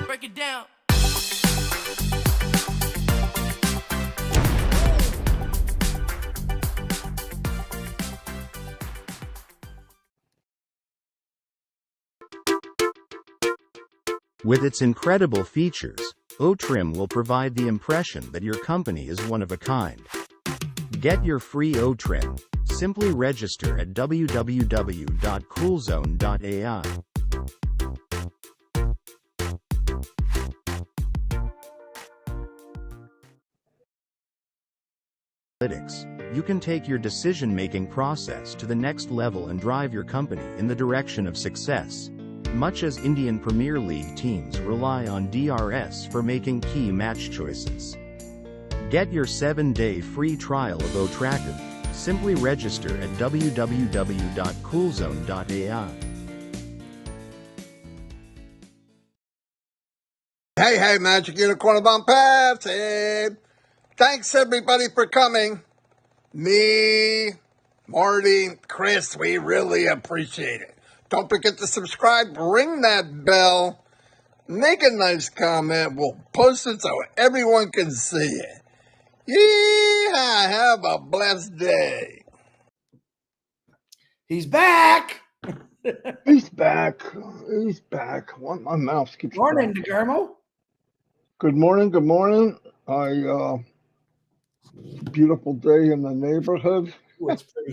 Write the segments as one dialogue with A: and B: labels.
A: Break it down.
B: With its incredible features, O-Trim will provide the impression that your company is one of a kind. Get your free O-Trim. Simply register at www.coolzone.ai. You can take your decision-making process to the next level and drive your company in the direction of success. Much as Indian Premier League teams rely on DRS for making key match choices. Get your 7-day free trial of O-Tracker. Simply register at www.coolzone.ai.
C: Hey, Magic Unicorn of ONPASSIVE. Thanks everybody for coming. Me, Marty, Chris, we really appreciate it. Don't forget to subscribe, ring that bell, make a nice comment. We'll post it so everyone can see it. Yeehaw, have a blessed day.
D: He's back.
E: He's back. He's back. My mouse keeps.
D: Morning, DeGarmo.
E: Good morning. Good morning. Beautiful day in the neighborhood.
D: It's pretty.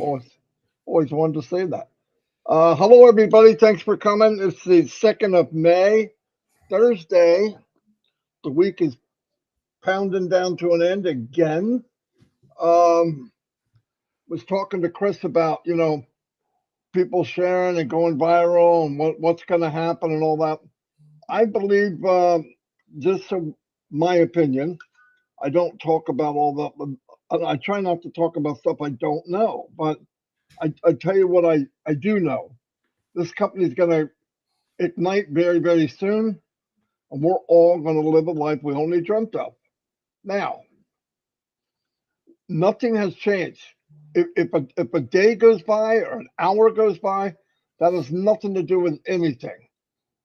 E: Always wanted to say that. Hello, everybody. Thanks for coming. It's the 2nd of May, Thursday. The week is pounding down to an end again. Was talking to Chris about, people sharing and going viral and what's going to happen and all that. I believe, just my opinion, I don't talk about all that. I try not to talk about stuff I don't know, but I tell you what I do know. This company is going to ignite very, very soon, and we're all going to live a life we only dreamt of. Now, nothing has changed. If a day goes by or an hour goes by, that has nothing to do with anything.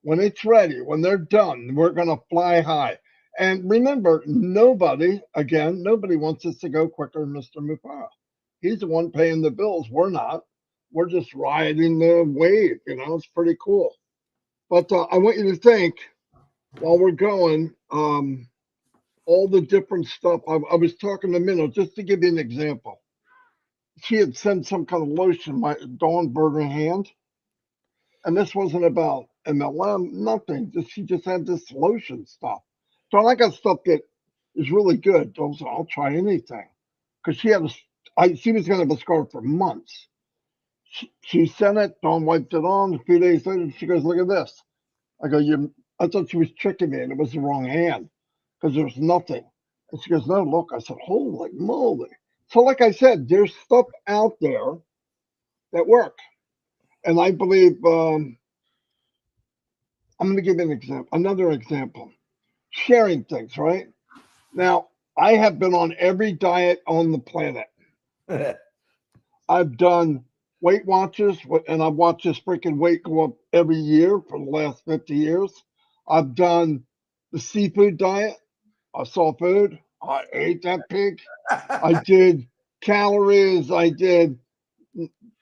E: When it's ready, when they're done, we're going to fly high. And remember, nobody wants us to go quicker than Mr. Mufara. He's the one paying the bills. We're not. We're just riding the wave. It's pretty cool. But I want you to think, while we're going, all the different stuff. I was talking to Minnow, just to give you an example. She had sent some kind of lotion, my Dawn burned her hand. And this wasn't about MLM, nothing. She just had this lotion stuff. So I got stuff that is really good. So I'll try anything. Because she was going to have a scar for months. She sent it, Dawn wiped it on. A few days later, she goes, look at this. I go, I thought she was tricking me and it was the wrong hand. Because there was nothing. And she goes, no, look. I said, holy moly. So like I said, there's stuff out there that work. And I believe, I'm going to give you another example. Sharing things, right? Now, I have been on every diet on the planet. I've done Weight Watchers, and I've watched this freaking weight go up every year for the last 50 years. I've done the seafood diet. I saw food. I ate that pig. I did calories. I did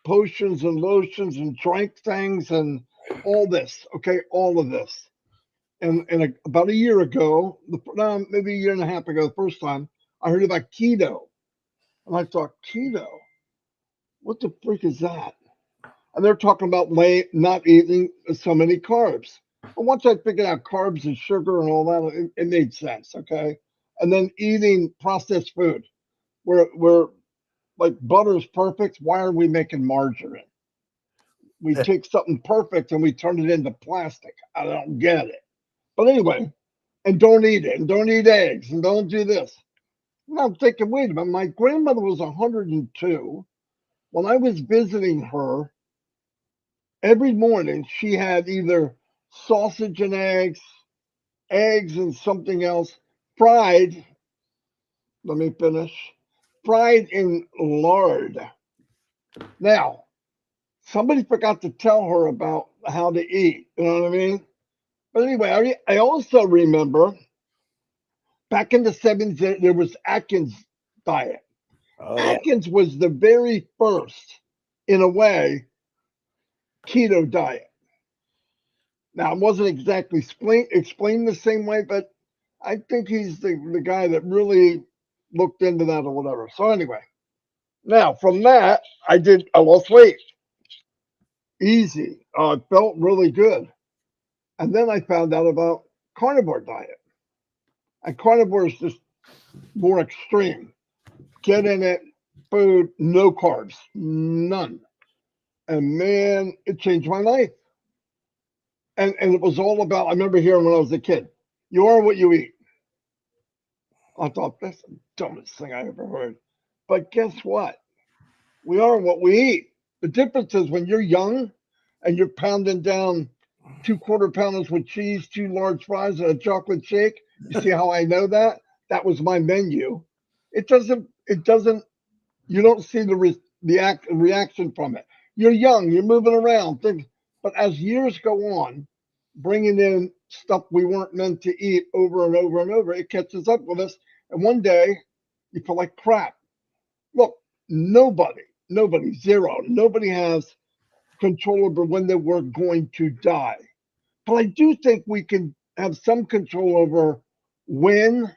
E: potions and lotions and drank things and all this. Okay, all of this. And about a year ago, maybe a year and a half ago, the first time, I heard about keto. And I thought, keto? What the freak is that? And they're talking about not eating so many carbs. But once I figured out carbs and sugar and all that, it made sense, okay? And then eating processed food. Where like butter's perfect, why are we making margarine? We take something perfect and we turn it into plastic. I don't get it. But anyway, and don't eat it, and don't eat eggs, and don't do this. And I'm thinking, wait a minute, my grandmother was 102. When I was visiting her, every morning she had either sausage and eggs and something else, fried, let me finish, fried in lard. Now, somebody forgot to tell her about how to eat. You know what I mean? But anyway, I also remember back in the 70s, there was Atkins diet.
D: Oh yeah.
E: Atkins was the very first, in a way, keto diet. Now, it wasn't exactly explained the same way, but I think he's the guy that really looked into that or whatever. So anyway, now from that, I lost weight. Easy. It felt really good. And then I found out about carnivore diet. And carnivore is just more extreme. Get in it, food, no carbs, none. And man, it changed my life. And it was all about, I remember hearing when I was a kid, you are what you eat. I thought that's the dumbest thing I ever heard. But guess what? We are what we eat. The difference is when you're young and you're pounding down 2 quarter pounders with cheese, 2 large fries, and a chocolate shake. You see how I know that? That was my menu. It doesn't, you don't see the reaction from it. You're young, you're moving around. But as years go on, bringing in stuff we weren't meant to eat over and over and over, it catches up with us. And one day, you feel like crap. Look, nobody, zero, nobody has control over when they were going to die. But I do think we can have some control over when,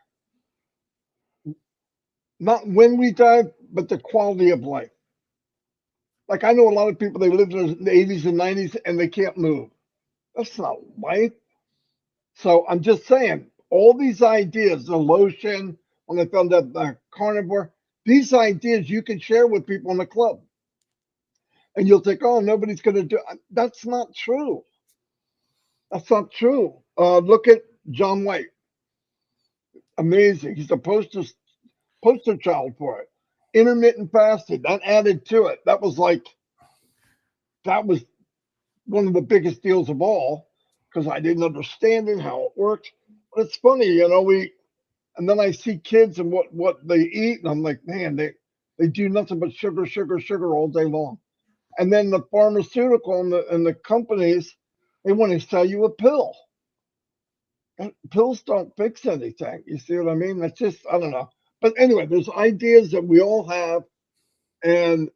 E: not when we die, but the quality of life. Like I know a lot of people, they live in the 80s and 90s and they can't move. That's not life. So I'm just saying, all these ideas, the lotion, when I found out the carnivore, these ideas you can share with people in the club. And you'll think, oh, nobody's going to do it. That's not true. That's not true. Look at John White. Amazing. He's a poster child for it. Intermittent fasting, that added to it. That was one of the biggest deals of all because I didn't understand it, how it worked. But it's funny, and then I see kids and what they eat, and I'm like, man, they do nothing but sugar, sugar, sugar all day long. And then the pharmaceutical and the companies, they want to sell you a pill. And pills don't fix anything. You see what I mean? That's just, I don't know. But anyway, there's ideas that we all have, and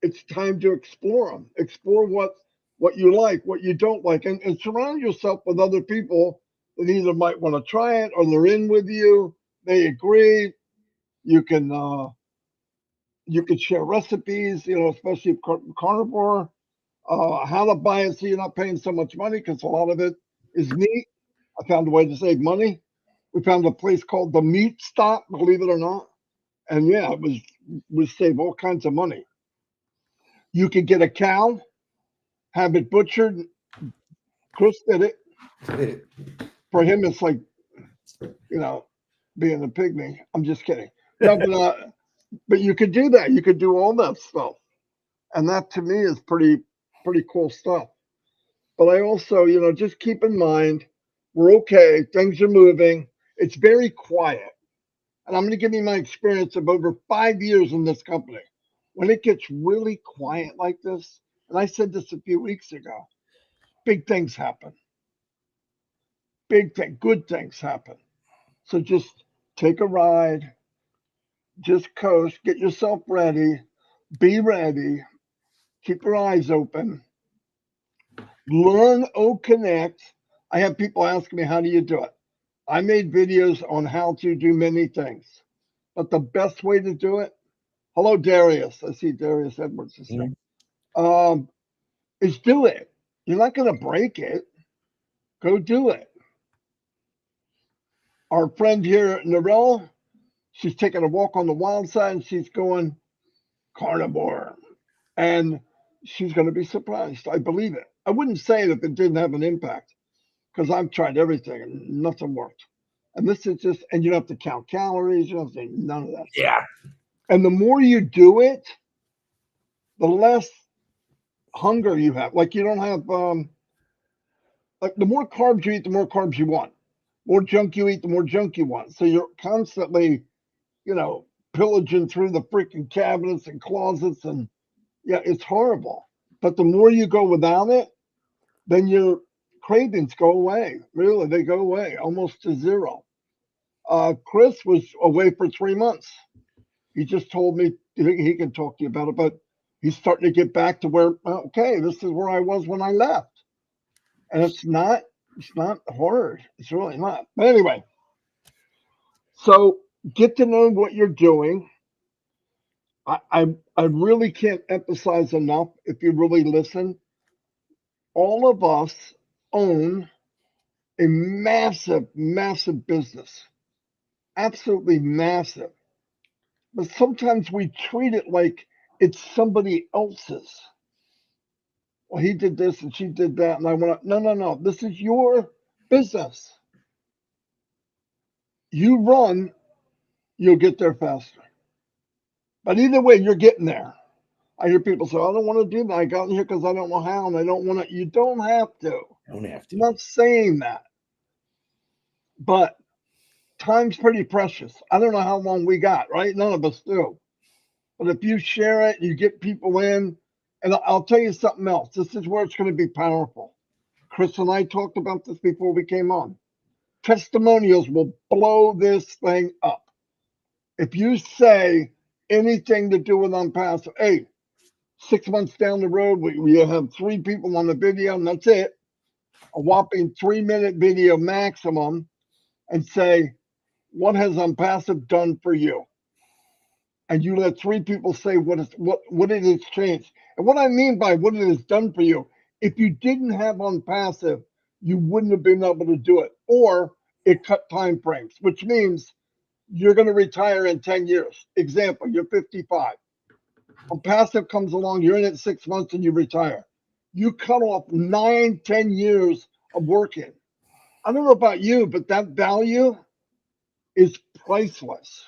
E: it's time to explore them. Explore what you like, what you don't like, and surround yourself with other people that either might want to try it or they're in with you. They agree. You can you can share recipes, especially carnivore. How to buy it so you're not paying so much money because a lot of it is meat. I found a way to save money. We found a place called the Meat Stop, believe it or not. And yeah, it was save all kinds of money. You could get a cow, have it butchered. Chris did it. For him, it's like, you know, being a pygmy. I'm just kidding. No, but you could do that. You could do all that stuff. And that to me is pretty cool stuff. But I also, just keep in mind, we're okay. Things are moving. It's very quiet. And I'm going to give you my experience of over 5 years in this company. When it gets really quiet like this, and I said this a few weeks ago, big things happen. Good things happen. So just take a ride, just coast, get yourself ready, be ready, keep your eyes open, learn O Connect. I have people asking me, how do you do it? I made videos on how to do many things, but the best way to do it, hello, Darius. I see Darius Edwards is there. Um, is do it. You're not going to break it. Go do it. Our friend here, Narelle, she's taking a walk on the wild side and she's going carnivore. And she's going to be surprised. I believe it. I wouldn't say it if it didn't have an impact because I've tried everything and nothing worked. And this is just, and you don't have to count calories, you don't have to do none of that.
D: Yeah.
E: And the more you do it, the less hunger you have. Like you don't have, like the more carbs you eat, the more carbs you want. More junk you eat, the more junk you want. So you're constantly, pillaging through the freaking cabinets and closets and Yeah, it's horrible. But the more you go without it, then your cravings go away. Really, they go away almost to zero. Chris was away for 3 months. He just told me he can talk to you about it, but he's starting to get back to where, okay, this is where I was when I left. And it's not hard. It's really not. But anyway, so get to know what you're doing. I really can't emphasize enough, if you really listen, all of us own a massive, massive business. Absolutely massive. But sometimes we treat it like it's somebody else's. Well, he did this and she did that, and I want to. No, no, no. This is your business. You run, you'll get there faster. But either way, you're getting there. I hear people say, I don't want to do that. I got in here because I don't know how, and I don't want to. You don't have to.
D: Don't have to.
E: I'm not saying that. But time's pretty precious. I don't know how long we got, right? None of us do. But if you share it, you get people in, and I'll tell you something else. This is where it's going to be powerful. Chris and I talked about this before we came on. Testimonials will blow this thing up. If you say anything to do with ONPASSIVE, hey, 6 months down the road, we have 3 people on the video, and that's it. A whopping 3-minute video maximum, and say, what has ONPASSIVE done for you? And you let 3 people say what it has changed. And what I mean by what it has done for you, if you didn't have ONPASSIVE, you wouldn't have been able to do it, or it cut time frames, which means you're going to retire in 10 years. Example, you're 55. ONPASSIVE comes along, you're in it 6 months and you retire. You cut off 9, 10 years of working. I don't know about you, but that value is priceless.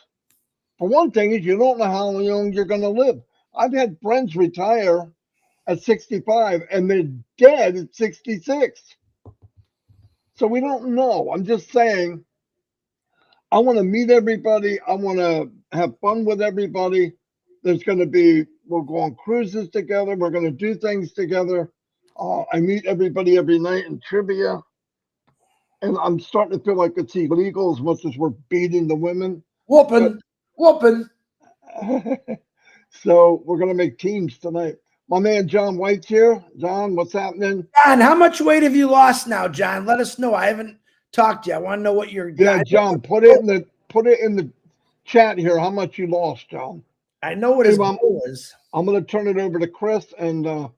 E: For one thing, is you don't know how long you're going to live. I've had friends retire at 65 and they're dead at 66. So we don't know. I'm just saying, I want to meet everybody. I want to have fun with everybody. We'll go on cruises together. We're going to do things together. I meet everybody every night in trivia. And I'm starting to feel like it's illegal as much as we're beating the women.
D: Whooping.
E: So we're going to make teams tonight. My man John White's here. John, what's happening?
D: John, how much weight have you lost now, John? Let us know. I haven't talked to you. I want to know what you're.
E: Yeah, John, put it in the chat here. How much you lost, John?
D: I know what his goal is.
E: I'm going to turn it over to Chris and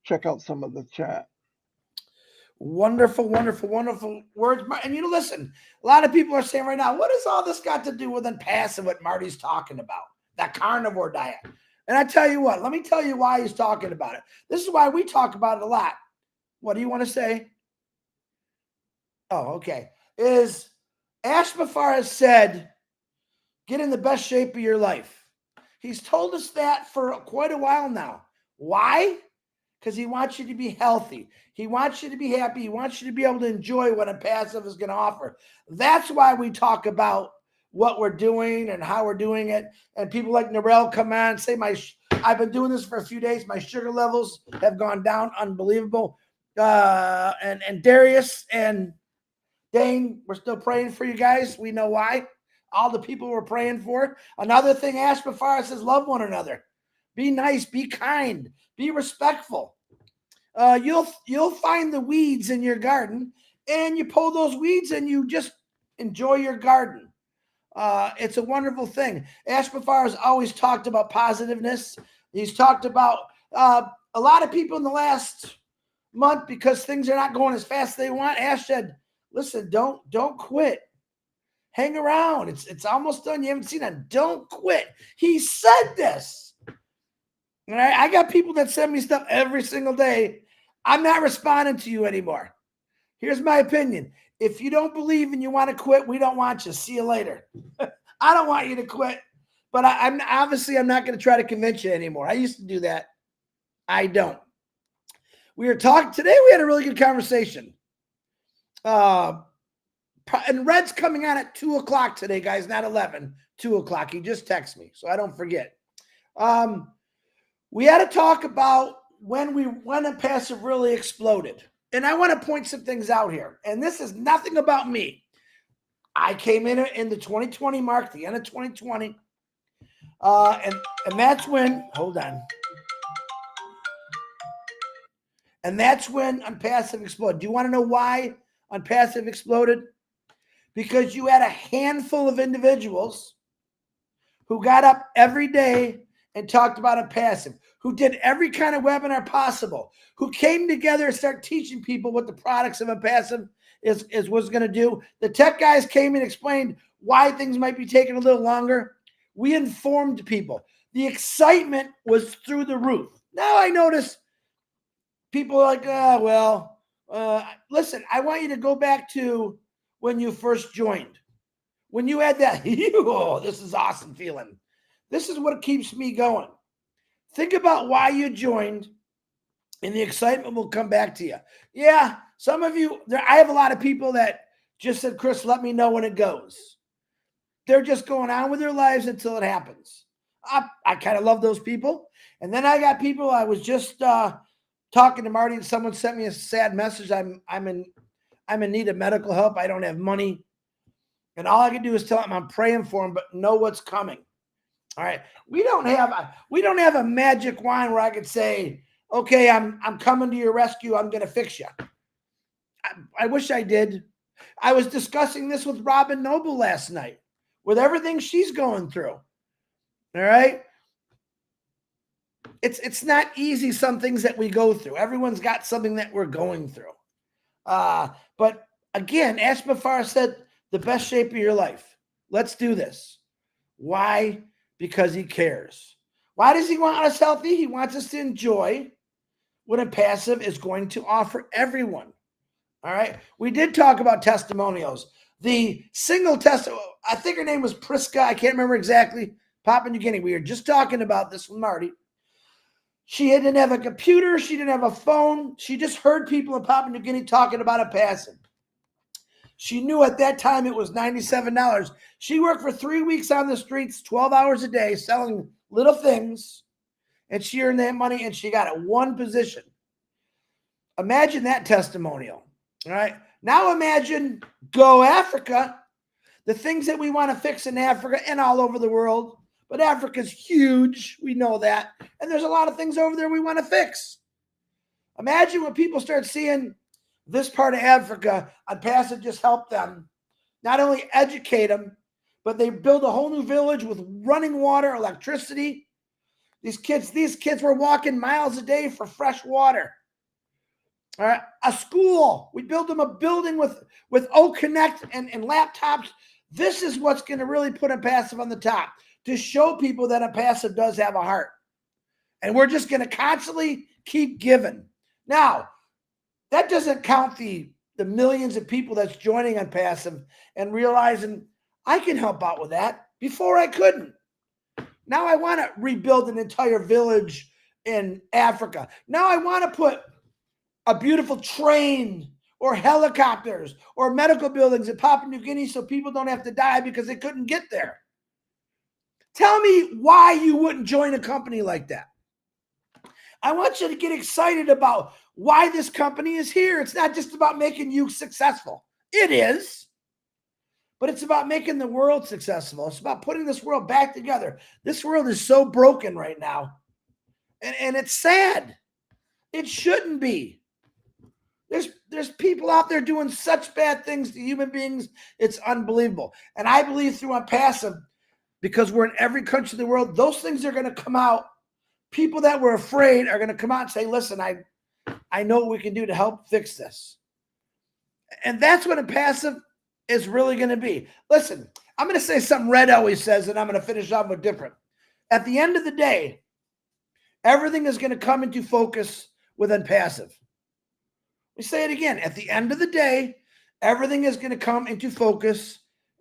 E: check out some of the chat.
D: Wonderful, wonderful, wonderful words. And listen, a lot of people are saying right now, what has all this got to do with ONPASSIVE, what Marty's talking about, that carnivore diet? And I tell you what, let me tell you why he's talking about it. This is why we talk about it a lot. What do you want to say? Oh, okay. Is Ash Bafar has said, get in the best shape of your life. He's told us that for quite a while now. Why? Because he wants you to be healthy. He wants you to be happy. He wants you to be able to enjoy what ONPASSIVE is going to offer. That's why we talk about what we're doing and how we're doing it. And people like Narelle come on and say, I've been doing this for a few days. My sugar levels have gone down. Unbelievable. And Darius and Dane, we're still praying for you guys. We know why. All the people we're praying for. Another thing, Ash Bafar says, love one another. Be nice. Be kind. Be respectful. You'll find the weeds in your garden, and you pull those weeds, and you just enjoy your garden. It's a wonderful thing. Ash Bafar has always talked about positiveness. He's talked about a lot of people in the last month, because things are not going as fast as they want. Ash said, listen, don't quit. Hang around. It's almost done. You haven't seen it. Don't quit. He said this. All right? I got people that send me stuff every single day. I'm not responding to you anymore. Here's my opinion. If you don't believe and you want to quit, we don't want you. See you later. I don't want you to quit, but I'm not going to try to convince you anymore. I used to do that. I don't. We were talking today. We had a really good conversation. And Red's coming on at 2:00 today, guys, not 11, 2:00. He just texted me, so I don't forget. we had to talk about when ONPASSIVE really exploded. And I want to point some things out here. And this is nothing about me. I came in the 2020 mark, the end of 2020. And that's when, hold on. And that's when ONPASSIVE exploded. Do you want to know why ONPASSIVE exploded? Because you had a handful of individuals who got up every day and talked about ONPASSIVE, who did every kind of webinar possible, who came together and started teaching people what the products of ONPASSIVE was going to do. The tech guys came and explained why things might be taking a little longer. We informed people. The excitement was through the roof. Now I notice people are like, listen, I want you to go back to when you first joined. When you had that, oh, this is awesome feeling. This is what keeps me going. Think about why you joined, and the excitement will come back to you. Yeah, some of you, I have a lot of people that just said, Chris, let me know when it goes. They're just going on with their lives until it happens. I kind of love those people. And then I got people, I was just talking to Marty, and someone sent me a sad message. I'm in need of medical help. I don't have money. And all I can do is tell them I'm praying for them, but know what's coming. All right. We don't have a magic wand where I could say, okay, I'm coming to your rescue. I'm going to fix you. I wish I did. I was discussing this with Robin Noble last night with everything she's going through. All right. It's not easy, some things that we go through. Everyone's got something that we're going through. But again, Ash Mafar said, the best shape of your life. Let's do this. Why? Because he cares. Why does he want us healthy? He wants us to enjoy what ONPASSIVE is going to offer everyone. All right. We did talk about testimonials. The single testimonial, I think her name was Priska. I can't remember exactly. Papua New Guinea. We were just talking about this with Marty. She didn't have a computer. She didn't have a phone. She just heard people in Papua New Guinea talking about ONPASSIVE. She knew at that time it was $97. She worked for 3 weeks on the streets, 12 hours a day, selling little things, and she earned that money, and she got at one position. Imagine that testimonial. All right. Now imagine Go Africa, the things that we want to fix in Africa and all over the world. But Africa's huge. We know that. And there's a lot of things over there we want to fix. Imagine when people start seeing this part of Africa, ONPASSIVE just helped them not only educate them, but they build a whole new village with running water, electricity. These kids were walking miles a day for fresh water. All right, a school. We built them a building with O Connect and laptops. This is what's going to really put ONPASSIVE on the top, to show people that ONPASSIVE does have a heart. And we're just going to constantly keep giving. Now, that doesn't count the millions of people that's joining ONPASSIVE and realizing I can help out with that. Before I couldn't. Now I want to rebuild an entire village in Africa. Now I want to put a beautiful train or helicopters or medical buildings in Papua New Guinea so people don't have to die because they couldn't get there. Tell me why you wouldn't join a company like that. I want you to get excited about why this company is here. It's not just about making you successful. It is. But it's about making the world successful. It's about putting this world back together. This world is so broken right now. And it's sad. It shouldn't be. There's people out there doing such bad things to human beings. It's unbelievable. And I believe through ONPASSIVE, because we're in every country of the world, those things are going to come out. People that were afraid are going to come out and say, listen, I know what we can do to help fix this. And that's what ONPASSIVE is really going to be. Listen, I'm going to say something Red always says, and I'm going to finish off with different. At the end of the day, everything is going to come into focus with ONPASSIVE. We say it again. At the end of the day, everything is going to come into focus.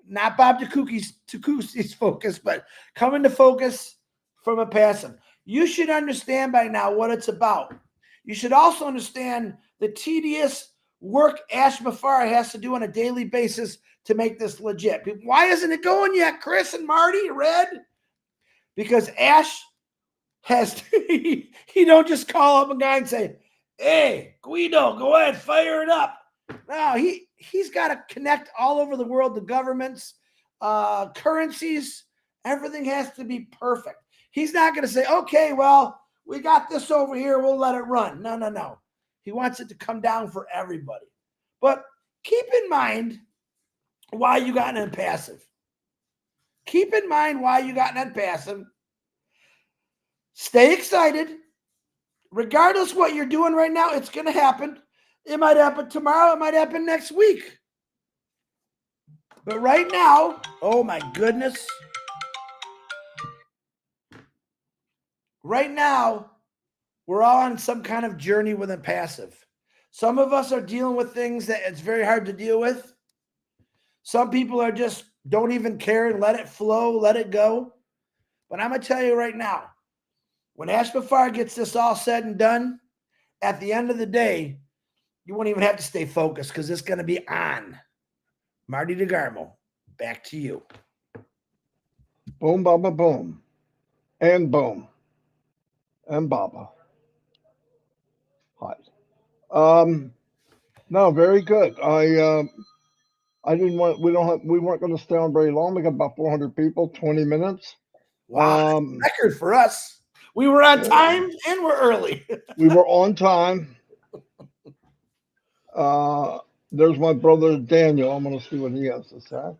D: Not Bob Tukusi's focus, but come into focus from ONPASSIVE. You should understand by now what it's about. You should also understand the tedious work Ash Mafar has to do on a daily basis to make this legit. Why isn't it going yet, Chris and Marty, Red? Because Ash has to, he don't just call up a guy and say, hey, Guido, go ahead, fire it up. No, he's got to connect all over the world, the governments, currencies. Everything has to be perfect. He's not going to say, okay, well, we got this over here, we'll let it run. No, no, no. He wants it to come down for everybody. But keep in mind why you got an ONPASSIVE. Keep in mind why you got an ONPASSIVE. Stay excited. Regardless what you're doing right now, it's going to happen. It might happen tomorrow. It might happen next week. But right now, oh my goodness. Right now, we're all on some kind of journey with ONPASSIVE. Some of us are dealing with things that it's very hard to deal with. Some people are just don't even care and let it flow, let it go. But I'm going to tell you right now, when Ashbafar gets this all said and done, at the end of the day, you won't even have to stay focused because it's going to be on. Marty DeGarmo, back to you.
E: Boom, baba, boom. And boom. And baba. Hi. No, very good. I didn't want, we weren't going to stay on very long. We got about 400 people, 20 minutes.
D: Wow, record for us. We were on time and we're early.
E: We were on time. There's my brother Daniel. I'm going to see what he has to say.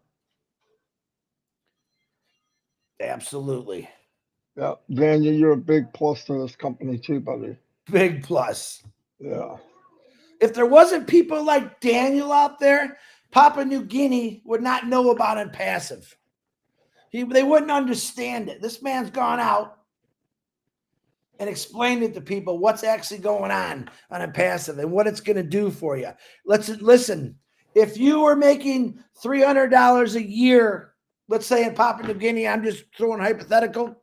D: Absolutely.
E: Yeah, Daniel, you're a big plus to this company too, buddy.
D: Big plus.
E: Yeah.
D: If there wasn't people like Daniel out there, Papua New Guinea would not know about ONPASSIVE. They wouldn't understand it. This man's gone out and explained it to people what's actually going on ONPASSIVE and what it's going to do for you. Listen, if you were making $300 a year, let's say in Papua New Guinea, I'm just throwing hypothetical.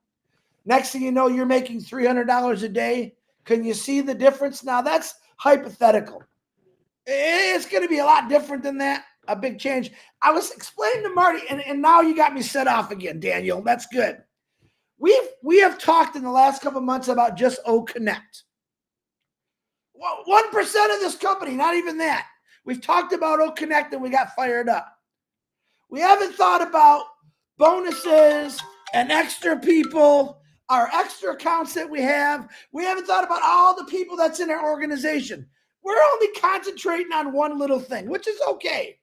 D: Next thing you know, you're making $300 a day. Can you see the difference? Now that's hypothetical. It's going to be a lot different than that. A big change. I was explaining to Marty, and now you got me set off again, Daniel. That's good. We have talked in the last couple of months about just OConnect. 1% of this company, not even that. We've talked about OConnect and we got fired up. We haven't thought about bonuses and extra people, our extra accounts that we have. We haven't thought about all the people that's in our organization. We're only concentrating on one little thing, which is okay.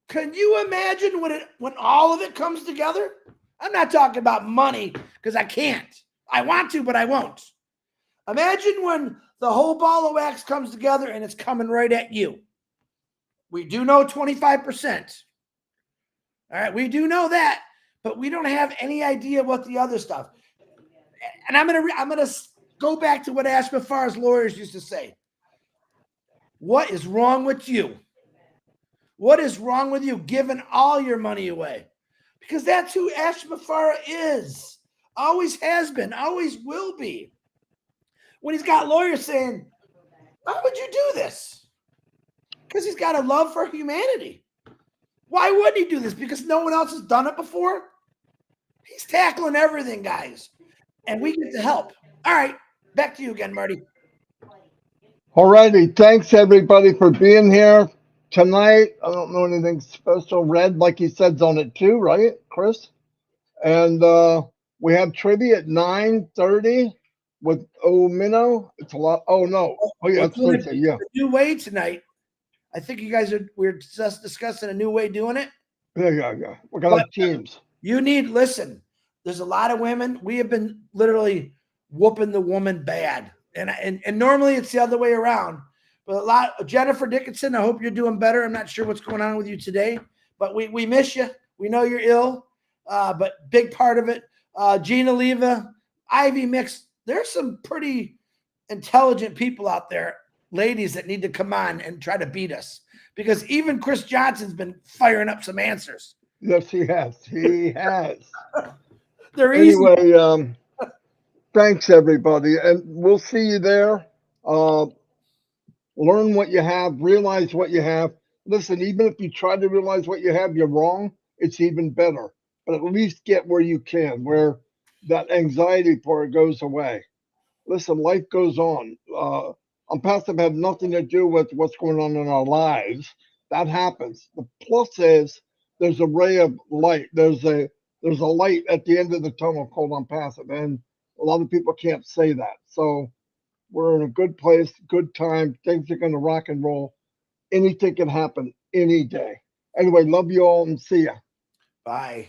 D: Can you imagine when all of it comes together? I'm not talking about money because I can't. I want to, but I won't. Imagine when the whole ball of wax comes together and it's coming right at you. We do know 25%. All right, we do know that, but we don't have any idea what the other stuff. And I'm gonna go back to what Ashbafar's lawyers used to say. What is wrong with you? What is wrong with you giving all your money away? Because that's who Ashbafar is. Always has been, always will be. When he's got lawyers saying, why would you do this? Because he's got a love for humanity. Why would he do this? Because no one else has done it before? He's tackling everything, guys. And we get to help. All right, back to you again, Marty.
E: All righty. Thanks, everybody, for being here tonight. I don't know anything special. Red, like he said's on it too, right, Chris? And we have trivia at 9:30 with Omino. It's a lot. Oh, no. Oh, yeah, it's Thursday. Yeah.
D: New way tonight. I think you guys we're just discussing a new way doing it.
E: Yeah. We're going to have teams.
D: You listen, there's a lot of women. We have been literally whooping the woman bad. And normally it's the other way around. But Jennifer Dickinson, I hope you're doing better. I'm not sure what's going on with you today, but we miss you. We know you're ill, but big part of it. Gina Leva, Ivy Mix. There's some pretty intelligent people out there, ladies, that need to come on and try to beat us. Because even Chris Johnson's been firing up some answers.
E: Yes, he has. He has.
D: They're easy.
E: Anyway, thanks, everybody. And we'll see you there. Learn what you have. Realize what you have. Listen, even if you try to realize what you have, you're wrong. It's even better. But at least get where you can, where that anxiety part goes away. Listen, life goes on. Unpassive had nothing to do with what's going on in our lives. That happens. The plus is there's a ray of light. There's a light at the end of the tunnel called Unpassive, and a lot of people can't say that. So we're in a good place, good time. Things are going to rock and roll. Anything can happen any day. Anyway, love you all and see ya.
D: Bye.